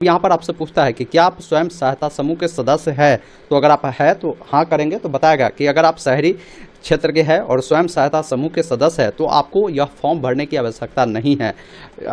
यहाँ पर आपसे पूछता है कि क्या आप स्वयं सहायता समूह के सदस्य हैं। तो अगर आप है तो हाँ करेंगे तो बताएगा कि अगर आप शहरी क्षेत्र के हैं और स्वयं सहायता समूह के सदस्य है तो आपको यह फॉर्म भरने की आवश्यकता नहीं है।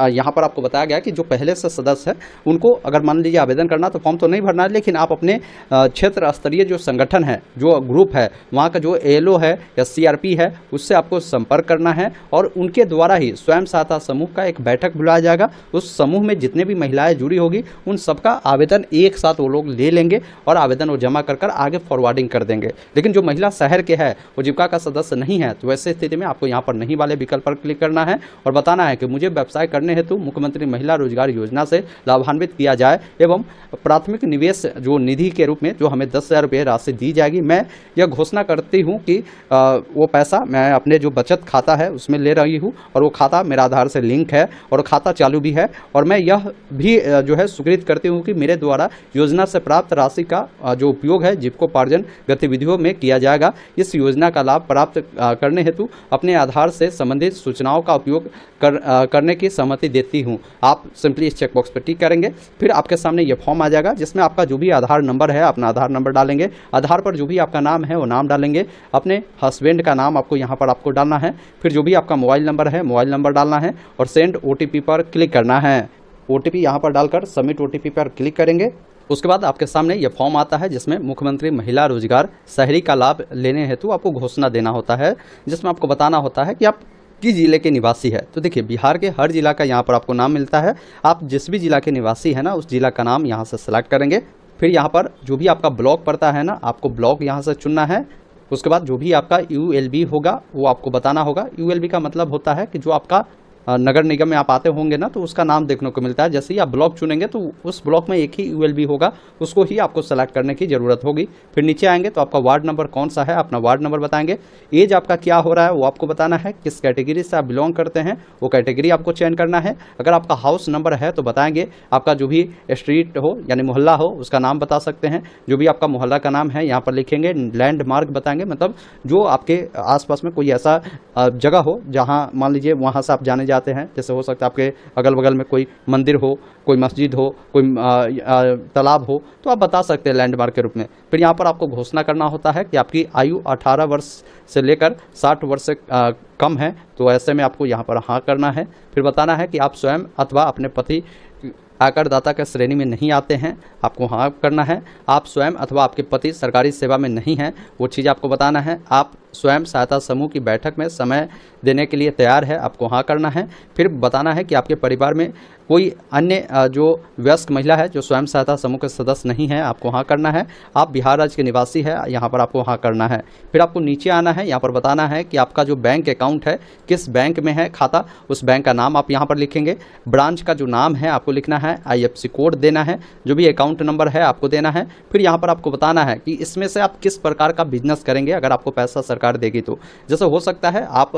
यहाँ पर आपको बताया गया कि जो पहले से सदस्य है उनको अगर मान लीजिए आवेदन करना तो फॉर्म तो नहीं भरना है, लेकिन आप अपने क्षेत्र स्तरीय जो संगठन है, जो ग्रुप है, वहाँ का जो एएलओ है या सीआरपी है, उससे आपको संपर्क करना है और उनके द्वारा ही स्वयं सहायता समूह का एक बैठक बुलाया जाएगा। उस समूह में जितने भी महिलाएं जुड़ी होगी उन सबका आवेदन एक साथ वो लोग ले लेंगे और आवेदन वो जमा कर आगे फॉरवर्डिंग कर देंगे। लेकिन जो महिला शहर के है वो जीविका का सदस्य नहीं है तो वैसे स्थिति में आपको यहाँ पर नहीं वाले विकल्प पर क्लिक करना है और बताना है कि मुझे व्यवसाय करने हेतु मुख्यमंत्री महिला रोजगार योजना से लाभान्वित किया जाए एवं प्राथमिक निवेश जो निधि के रूप में जो हमें 10,000 रुपये राशि दी जाएगी, मैं यह घोषणा करती हूँ कि वो पैसा मैं अपने जो बचत खाता है उसमें ले रही हूँ और वो खाता मेरा आधार से लिंक है और खाता चालू भी है और मैं यह भी जो है स्वीकृत करती हूँ कि मेरे द्वारा योजना से प्राप्त राशि का जो उपयोग है जीविकोपार्जन गतिविधियों में किया जाएगा। इस योजना का लाभ प्राप्त करने हेतु अपने आधार से संबंधित सूचनाओं का उपयोग करने की सहमति देती हूँ। आप सिंपली इस चेकबॉक्स पर टिक करेंगे, फिर आपके सामने ये फॉर्म आ जाएगा जिसमें आपका जो भी आधार नंबर है अपना आधार नंबर डालेंगे, आधार पर जो भी आपका नाम है वो नाम डालेंगे, अपने हस्बैंड का नाम आपको यहाँ पर आपको डालना है, फिर जो भी आपका मोबाइल नंबर है मोबाइल नंबर डालना है और सेंड ओटीपी पर क्लिक करना है। ओटीपी यहाँ पर डालकर सबमिट ओटीपी पर क्लिक करेंगे। उसके बाद आपके सामने यह फॉर्म आता है जिसमें मुख्यमंत्री महिला रोजगार शहरी का लाभ लेने हेतु आपको घोषणा देना होता है, जिसमें आपको बताना होता है कि आप किस जिले के निवासी है। तो देखिए बिहार के हर जिला का यहाँ पर आपको नाम मिलता है। आप जिस भी जिला के निवासी है ना उस जिला का नाम यहाँ से सेलेक्ट करेंगे। फिर यहाँ पर जो भी आपका ब्लॉक पड़ता है ना आपको ब्लॉक यहाँ से चुनना है। उसके बाद जो भी आपका यूएलबी होगा वो आपको बताना होगा। यूएलबी का मतलब होता है कि जो आपका नगर निगम में आप आते होंगे ना तो उसका नाम देखने को मिलता है। जैसे ही आप ब्लॉक चुनेंगे तो उस ब्लॉक में एक ही यूएलबी होगा, उसको ही आपको सेलेक्ट करने की ज़रूरत होगी। फिर नीचे आएंगे तो आपका वार्ड नंबर कौन सा है, अपना वार्ड नंबर बताएंगे। एज आपका क्या हो रहा है वो आपको बताना है, किस कैटेगरी से आप बिलोंग करते हैं वो कैटेगरी आपको चयन करना है। अगर आपका हाउस नंबर है तो बताएंगे, आपका जो भी स्ट्रीट हो यानी मोहल्ला हो उसका नाम बता सकते हैं। जो भी आपका मोहल्ला का नाम है यहाँ पर लिखेंगे। लैंडमार्क बताएंगे, मतलब जो आपके आसपास में कोई ऐसा जगह हो जहाँ मान लीजिए वहाँ से आप जाने जाते हैं, जैसे हो सकता है आपके अगल बगल में कोई मंदिर हो, कोई मस्जिद हो, कोई तालाब हो, तो आप बता सकते हैं लैंडमार्क के रूप में। फिर यहाँ पर आपको घोषणा करना होता है कि आपकी आयु 18 वर्ष से लेकर 60 वर्ष से कम है, तो ऐसे में आपको यहाँ पर हाँ करना है। फिर बताना है कि आप स्वयं अथवा अपने पति आयकरदाता के श्रेणी में नहीं आते हैं, आपको हाँ करना है। आप स्वयं अथवा आपके पति सरकारी सेवा में नहीं हैं, वो चीज़ आपको बताना है। आप स्वयं सहायता समूह की बैठक में समय देने के लिए तैयार है, आपको हाँ करना है। फिर बताना है कि आपके परिवार में कोई अन्य जो वयस्क महिला है जो स्वयं सहायता समूह के सदस्य नहीं है, आपको हाँ करना है। आप बिहार राज्य के निवासी है, यहाँ पर आपको हाँ करना है। फिर आपको नीचे आना है, यहाँ पर बताना है कि आपका जो बैंक अकाउंट है किस बैंक में है खाता, उस बैंक का नाम आप यहाँ पर लिखेंगे। ब्रांच का जो नाम है आपको लिखना है, IFSC कोड देना है, जो भी अकाउंट नंबर है आपको देना है। फिर यहाँ पर आपको बताना है कि इसमें से आप किस प्रकार का बिजनेस करेंगे अगर आपको पैसा सरकार देगी तो। जैसे हो सकता है आप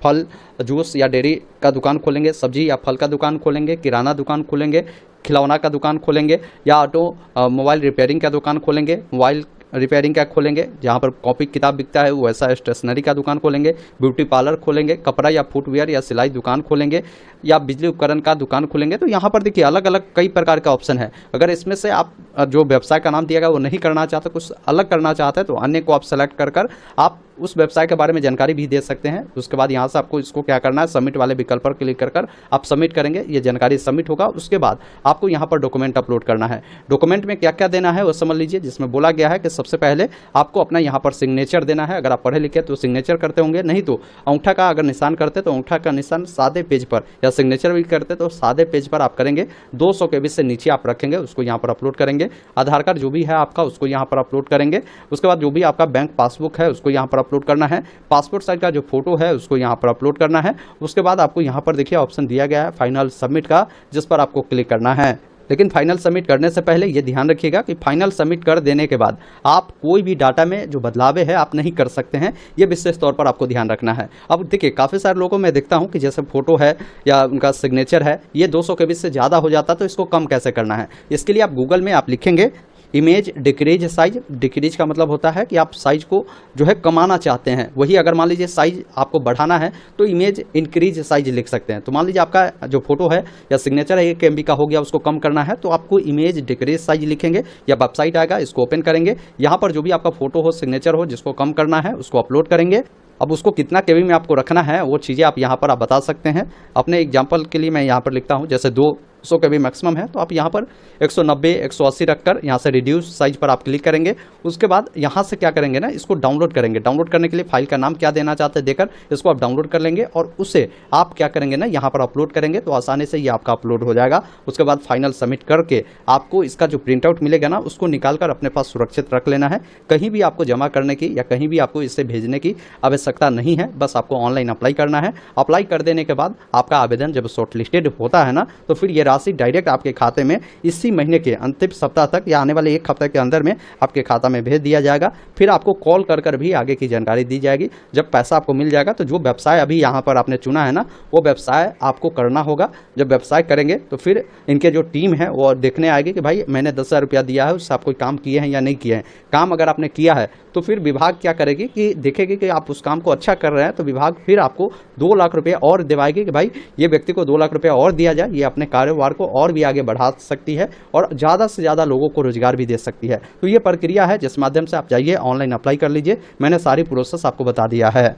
फल जूस या डेयरी का दुकान खोलेंगे, सब्जी या फल का दुकान खोलेंगे, किराना दुकान खोलेंगे, खिलौना का दुकान खोलेंगे या ऑटो मोबाइल रिपेयरिंग का दुकान खोलेंगे, मोबाइल रिपेयरिंग का खोलेंगे, जहाँ पर कॉपी किताब बिकता है वैसा स्टेशनरी का दुकान खोलेंगे, ब्यूटी पार्लर खोलेंगे, कपड़ा या फुटवेयर या सिलाई दुकान खोलेंगे या बिजली उपकरण का दुकान खोलेंगे। तो यहाँ पर देखिए अलग अलग कई प्रकार का ऑप्शन है। अगर इसमें से आप जो व्यवसाय का नाम दिया गया वो नहीं करना चाहते, कुछ अलग करना चाहते हैं तो अन्य को आप सेलेक्ट कर आप उस व्यवसाय के बारे में जानकारी भी दे सकते हैं। उसके बाद यहाँ से आपको इसको क्या करना है, सबमिट वाले विकल्प पर क्लिक कर आप सबमिट करेंगे, ये जानकारी सबमिट होगा। उसके बाद आपको यहाँ पर डॉक्यूमेंट अपलोड करना है। डॉक्यूमेंट में क्या क्या देना है वो समझ लीजिए, जिसमें बोला गया है कि सबसे पहले आपको अपना यहाँ पर सिग्नेचर देना है। अगर आप पढ़े लिखे तो सिग्नेचर करते होंगे, नहीं तो अंगूठा का अगर निशान करते तो अंगूठा का निशान सादे पेज पर, या सिग्नेचर भी करते तो सादे पेज पर आप करेंगे। 200 KB से नीचे आप रखेंगे, उसको यहाँ पर अपलोड करेंगे। आधार कार्ड जो भी है आपका उसको यहाँ पर अपलोड करेंगे। उसके बाद जो भी आपका बैंक पासबुक है उसको यहाँ पर अपलोड करना है। पासपोर्ट साइज का जो फोटो है उसको यहाँ पर अपलोड करना है। उसके बाद आपको यहाँ पर देखिए ऑप्शन दिया गया है फाइनल सबमिट का, जिस पर आपको क्लिक करना है। लेकिन फाइनल सबमिट करने से पहले ये ध्यान रखिएगा कि फाइनल सबमिट कर देने के बाद आप कोई भी डाटा में जो बदलाव है आप नहीं कर सकते हैं, ये विशेष तौर पर आपको ध्यान रखना है। अब देखिए काफ़ी सारे लोगों में देखता हूँ कि जैसे फोटो है या उनका सिग्नेचर है ये 200 KB से ज़्यादा हो जाता है, तो इसको कम कैसे करना है। इसके लिए आप गूगल में आप लिखेंगे इमेज डिक्रीज साइज, डिक्रीज का मतलब होता है कि आप साइज को जो है कमाना चाहते हैं। वही अगर मान लीजिए साइज आपको बढ़ाना है तो इमेज इंक्रीज साइज लिख सकते हैं। तो मान लीजिए आपका जो फोटो है या सिग्नेचर है 1 MB का हो गया, उसको कम करना है तो आपको इमेज डिक्रीज साइज लिखेंगे, या वेबसाइट आएगा, इसको ओपन करेंगे, यहाँ पर जो भी आपका फोटो हो, सिग्नेचर हो, जिसको कम करना है उसको अपलोड करेंगे। अब उसको कितना केबी में आपको रखना है वो चीज़ें आप यहाँ पर आप बता सकते हैं। अपने एग्जांपल के लिए मैं यहाँ पर लिखता हूँ, जैसे 200 केबी मैक्सिमम है तो आप यहाँ पर 190 180 रखकर यहाँ से रिड्यूस साइज पर आप क्लिक करेंगे। उसके बाद यहाँ से क्या करेंगे ना, इसको डाउनलोड करेंगे। डाउनलोड करने के लिए फाइल का नाम क्या देना चाहते हैं देकर इसको आप डाउनलोड कर लेंगे और उसे आप क्या करेंगे ना, यहाँ पर अपलोड करेंगे तो आसानी से ये आपका अपलोड हो जाएगा। उसके बाद फाइनल सबमिट करके आपको इसका जो प्रिंट आउट मिलेगा ना, उसको निकाल कर अपने पास सुरक्षित रख लेना है। कहीं भी आपको जमा करने की या कहीं भी आपको इसे भेजने की आवश्यकता नहीं है, बस आपको ऑनलाइन अप्लाई करना है। अप्लाई कर देने के बाद आपका आवेदन जब शॉर्टलिस्टेड होता है ना, तो फिर ये राशि डायरेक्ट आपके खाते में इसी महीने के अंतिम सप्ताह तक या आने वाले 1 हफ्ते के अंदर में आपके खाता में भेज दिया जाएगा। फिर आपको कॉल कर भी आगे की जानकारी दी जाएगी। जब पैसा आपको मिल जाएगा तो जो व्यवसाय अभी यहाँ पर आपने चुना है ना, वो व्यवसाय आपको करना होगा। जब व्यवसाय करेंगे तो फिर इनके जो टीम है वो देखने आएगी कि भाई मैंने 10,000 रुपया दिया है, उससे आप कोई काम किए हैं या नहीं किए हैं। काम अगर आपने किया है तो फिर विभाग क्या करेगी कि देखेगी कि आप उस काम को अच्छा कर रहे हैं, तो विभाग फिर आपको 2 लाख रुपये और दिवाएगी कि भाई ये व्यक्ति को 2 लाख रुपये और दिया जाए, ये अपने कारोबार को और भी आगे बढ़ा सकती है और ज़्यादा से ज़्यादा लोगों को रोजगार भी दे सकती है। तो ये प्रक्रिया है जिस माध्यम से आप जाइए ऑनलाइन अप्लाई कर लीजिए। मैंने सारी प्रोसेस आपको बता दिया है।